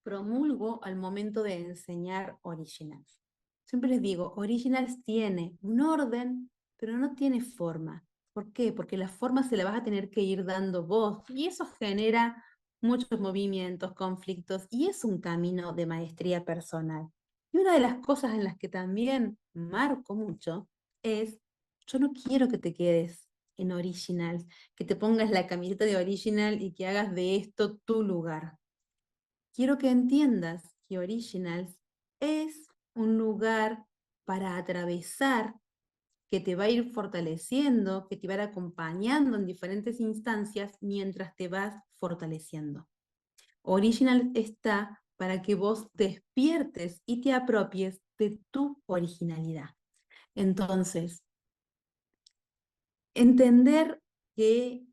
promulgo al momento de enseñar Originals. Siempre les digo, Originals tiene un orden, pero no tiene forma. ¿Por qué? Porque la forma se la vas a tener que ir dando vos y eso genera muchos movimientos, conflictos y es un camino de maestría personal. Y una de las cosas en las que también marco mucho es, yo no quiero que te quedes en Originals, que te pongas la camiseta de Original y que hagas de esto tu lugar. Quiero que entiendas que Originals es un lugar para atravesar, que te va a ir fortaleciendo, que te va a ir acompañando en diferentes instancias mientras te vas fortaleciendo. Original está para que vos despiertes y te apropies de tu originalidad. Entonces, entender que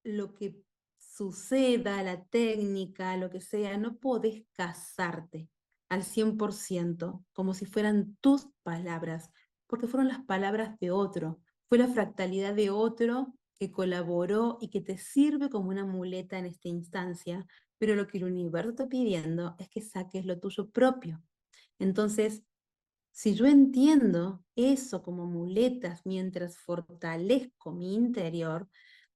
lo que suceda, la técnica, lo que sea, no podés casarte al 100% como si fueran tus palabras, porque fueron las palabras de otro, fue la fractalidad de otro que colaboró y que te sirve como una muleta en esta instancia, pero lo que el universo está pidiendo es que saques lo tuyo propio. Entonces, si yo entiendo eso como muletas mientras fortalezco mi interior,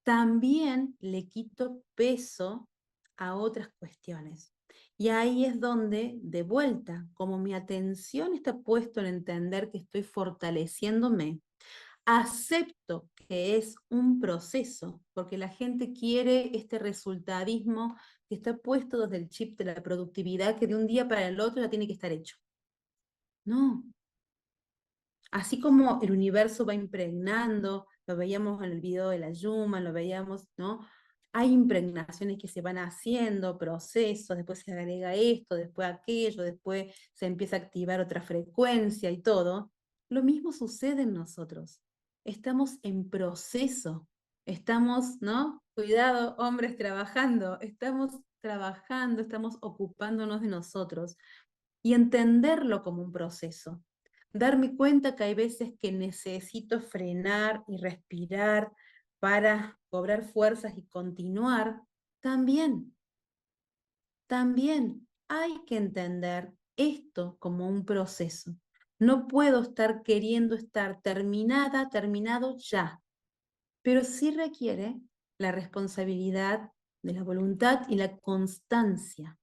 también le quito peso a otras cuestiones. Y ahí es donde, de vuelta, como mi atención está puesta en entender que estoy fortaleciéndome, acepto que es un proceso, porque la gente quiere este resultadismo que está puesto desde el chip de la productividad, que de un día para el otro ya tiene que estar hecho. No, así como el universo va impregnando, lo veíamos en el video de la Yuma, lo veíamos, ¿no? Hay impregnaciones que se van haciendo, procesos, después se agrega esto, después aquello, después se empieza a activar otra frecuencia y todo. Lo mismo sucede en nosotros. Estamos en proceso, estamos, ¿no? Cuidado, hombres trabajando, estamos ocupándonos de nosotros y entenderlo como un proceso. Darme cuenta que hay veces que necesito frenar y respirar para cobrar fuerzas y continuar, también, también hay que entender esto como un proceso. No puedo estar queriendo estar terminada, terminado ya, pero sí requiere la responsabilidad de la voluntad y la constancia.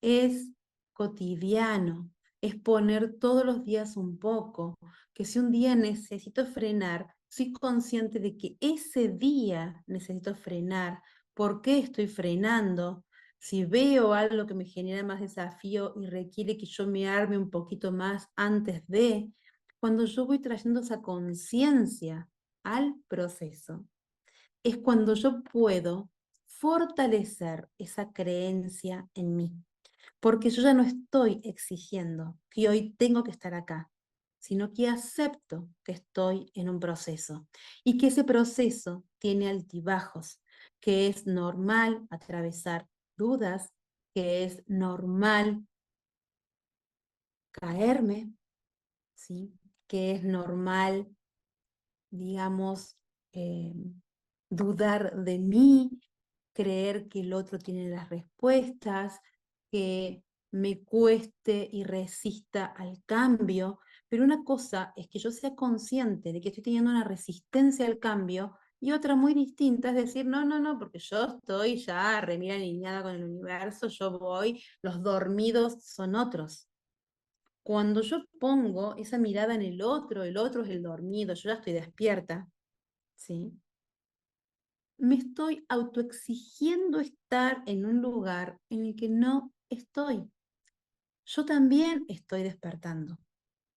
Es cotidiano, es poner todos los días un poco, que si un día necesito frenar, soy consciente de que ese día necesito frenar. ¿Por qué estoy frenando? Si veo algo que me genera más desafío y requiere que yo me arme un poquito más antes de, cuando yo voy trayendo esa conciencia al proceso, es cuando yo puedo fortalecer esa creencia en mí. Porque yo ya no estoy exigiendo que hoy tengo que estar acá, sino que acepto que estoy en un proceso y que ese proceso tiene altibajos, que es normal atravesar dudas, que es normal caerme, ¿sí? Que es normal, digamos, eh, dudar de mí, creer que el otro tiene las respuestas, que me cueste y resista al cambio, pero una cosa es que yo sea consciente de que estoy teniendo una resistencia al cambio y otra muy distinta es decir, no, no, no, porque yo estoy ya remira alineada con el universo, yo voy, los dormidos son otros. Cuando yo pongo esa mirada en el otro es el dormido, yo ya estoy despierta, ¿sí? Me estoy autoexigiendo estar en un lugar en el que no estoy. Yo también estoy despertando,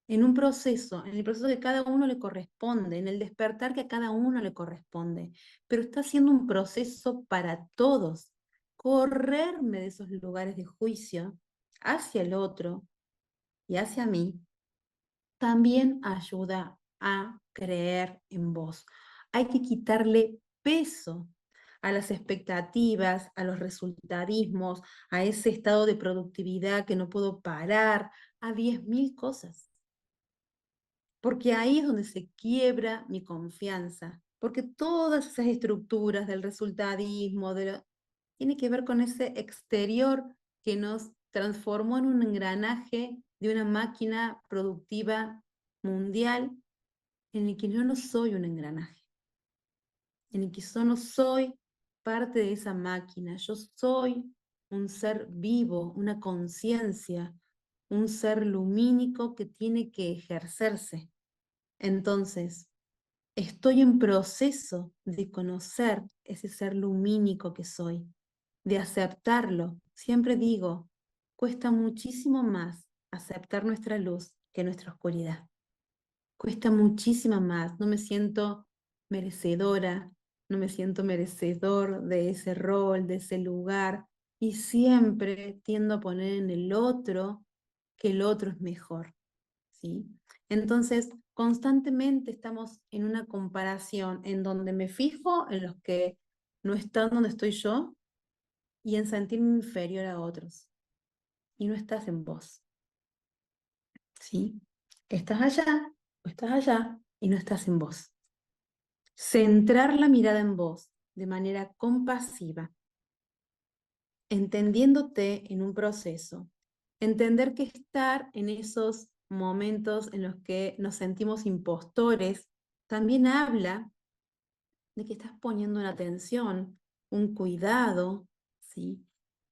en el proceso que a cada uno le corresponde, en el despertar que a cada uno le corresponde, pero está siendo un proceso para todos. Correrme de esos lugares de juicio hacia el otro y hacia mí también ayuda a creer en vos. Hay que quitarle peso a las expectativas, a los resultadismos, a ese estado de productividad que no puedo parar, a 10.000 cosas. Porque ahí es donde se quiebra mi confianza, porque todas esas estructuras del resultadismo, tiene que ver con ese exterior que nos transformó en un engranaje de una máquina productiva mundial en el que yo no soy un engranaje, en el que yo no soy parte de esa máquina, yo soy un ser vivo, una conciencia, un ser lumínico que tiene que ejercerse. Entonces, estoy en proceso de conocer ese ser lumínico que soy, de aceptarlo. Siempre digo, cuesta muchísimo más aceptar nuestra luz que nuestra oscuridad. Cuesta muchísimo más, no me siento merecedora, no me siento merecedor de ese rol, de ese lugar, y siempre tiendo a poner en el otro que el otro es mejor, ¿sí? Entonces, constantemente estamos en una comparación en donde me fijo en los que no están donde estoy yo y en sentirme inferior a otros, y no estás en vos, ¿sí? Estás allá o estás allá y no estás en vos. Centrar la mirada en vos de manera compasiva, entendiéndote en un proceso, entender que estar en esos momentos en los que nos sentimos impostores también habla de que estás poniendo una atención, un cuidado, ¿sí?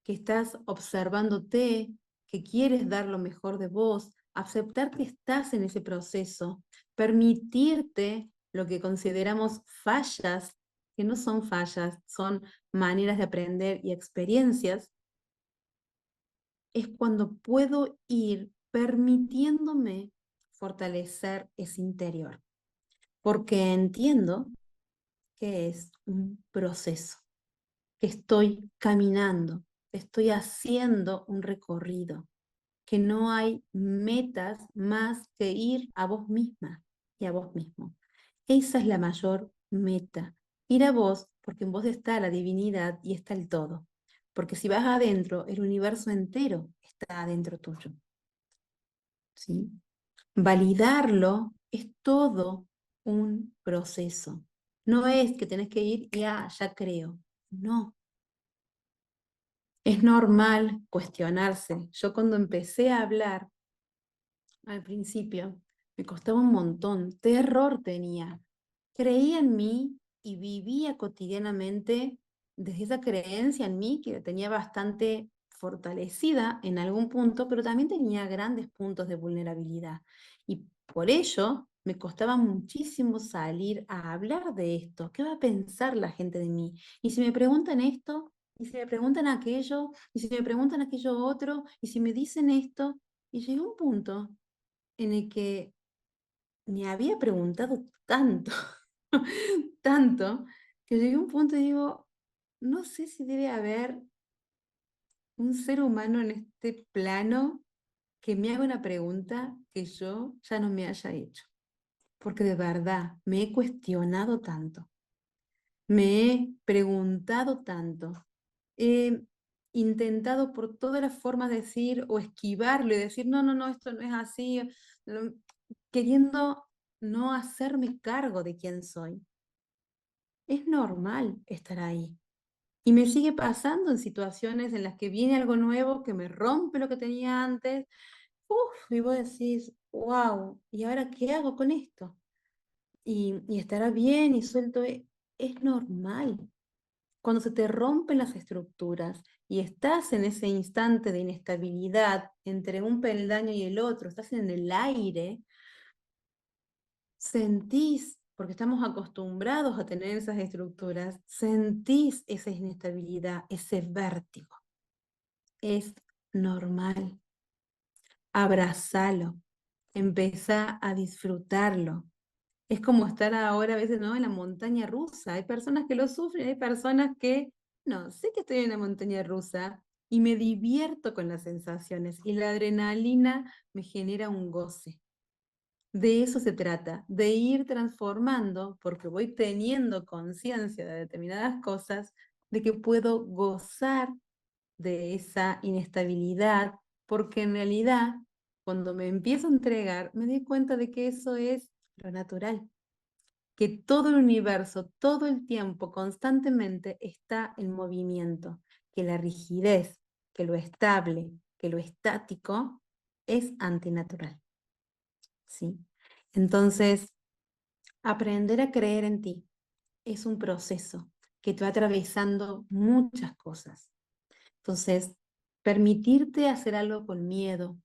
Que estás observándote, que quieres dar lo mejor de vos, aceptar que estás en ese proceso, permitirte lo que consideramos fallas, que no son fallas, son maneras de aprender y experiencias, es cuando puedo ir permitiéndome fortalecer ese interior, porque entiendo que es un proceso, que estoy caminando, estoy haciendo un recorrido, que no hay metas más que ir a vos misma y a vos mismo. Esa es la mayor meta, ir a vos, porque en vos está la divinidad y está el todo. Porque si vas adentro, el universo entero está adentro tuyo, ¿sí? Validarlo es todo un proceso. No es que tenés que ir y ya creo. No, es normal cuestionarse. Yo cuando empecé a hablar al principio, me costaba un montón, terror tenía. Creía en mí y vivía cotidianamente desde esa creencia en mí que la tenía bastante fortalecida en algún punto, pero también tenía grandes puntos de vulnerabilidad. Y por ello me costaba muchísimo salir a hablar de esto. ¿Qué va a pensar la gente de mí? Y si me preguntan esto, y si me preguntan aquello, y si me preguntan aquello otro, y si me dicen esto, y llegó un punto en el que me había preguntado tanto, tanto, que llegué a un punto y digo, no sé si debe haber un ser humano en este plano que me haga una pregunta que yo ya no me haya hecho. Porque de verdad me he cuestionado tanto, me he preguntado tanto, he intentado por todas las formas de decir o esquivarlo y decir, no, no, no, esto no es así, lo- queriendo no hacerme cargo de quién soy. Es normal estar ahí. Y me sigue pasando en situaciones en las que viene algo nuevo que me rompe lo que tenía antes. Uf, y vos decís, wow, ¿y ahora qué hago con esto? Y estará bien y suelto. Es normal. Cuando se te rompen las estructuras y estás en ese instante de inestabilidad entre un peldaño y el otro, estás en el aire, sentís, porque estamos acostumbrados a tener esas estructuras, sentís esa inestabilidad, ese vértigo. Es normal. Abrazalo, empezá a disfrutarlo. Es como estar ahora a veces, ¿no?, en la montaña rusa. Hay personas que lo sufren, hay personas que, no, sé que estoy en la montaña rusa y me divierto con las sensaciones y la adrenalina me genera un goce. De eso se trata, de ir transformando, porque voy teniendo conciencia de determinadas cosas, de que puedo gozar de esa inestabilidad, porque en realidad, cuando me empiezo a entregar, me doy cuenta de que eso es lo natural, que todo el universo, todo el tiempo, constantemente está en movimiento, que la rigidez, que lo estable, que lo estático es antinatural, ¿sí? Entonces, aprender a creer en ti es un proceso que te va atravesando muchas cosas. Entonces, permitirte hacer algo con miedo,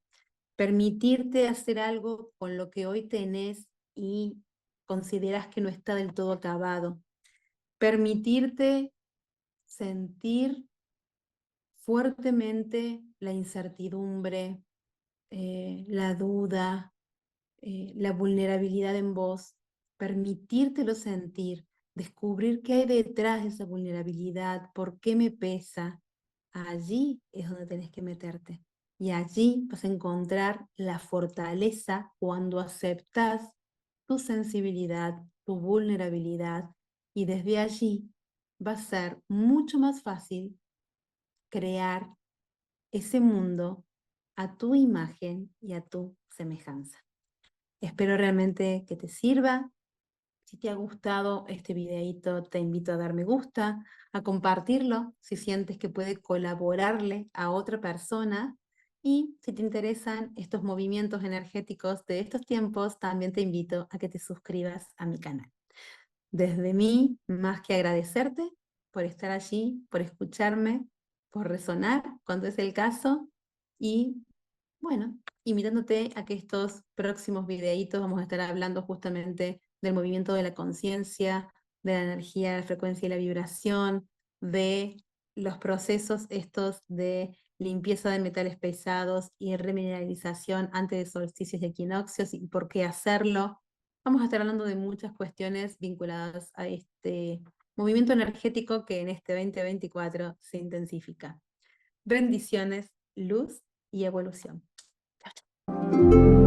permitirte hacer algo con lo que hoy tenés y consideras que no está del todo acabado, permitirte sentir fuertemente la incertidumbre, la duda, la vulnerabilidad en vos, permitírtelo sentir, descubrir qué hay detrás de esa vulnerabilidad, por qué me pesa. Allí es donde tenés que meterte. Y allí vas a encontrar la fortaleza cuando aceptas tu sensibilidad, tu vulnerabilidad, y desde allí va a ser mucho más fácil crear ese mundo a tu imagen y a tu semejanza. Espero realmente que te sirva. Si te ha gustado este videíto, te invito a dar me gusta, a compartirlo si sientes que puede colaborarle a otra persona. Y si te interesan estos movimientos energéticos de estos tiempos, también te invito a que te suscribas a mi canal. Desde mí, más que agradecerte por estar allí, por escucharme, por resonar cuando es el caso. Y bueno, invitándote a que estos próximos videitos vamos a estar hablando justamente del movimiento de la conciencia, de la energía, la frecuencia y la vibración, de los procesos estos de limpieza de metales pesados y remineralización antes de solsticios y equinoccios y por qué hacerlo. Vamos a estar hablando de muchas cuestiones vinculadas a este movimiento energético que en este 2024 se intensifica. Bendiciones, luz y evolución. Chao, chao.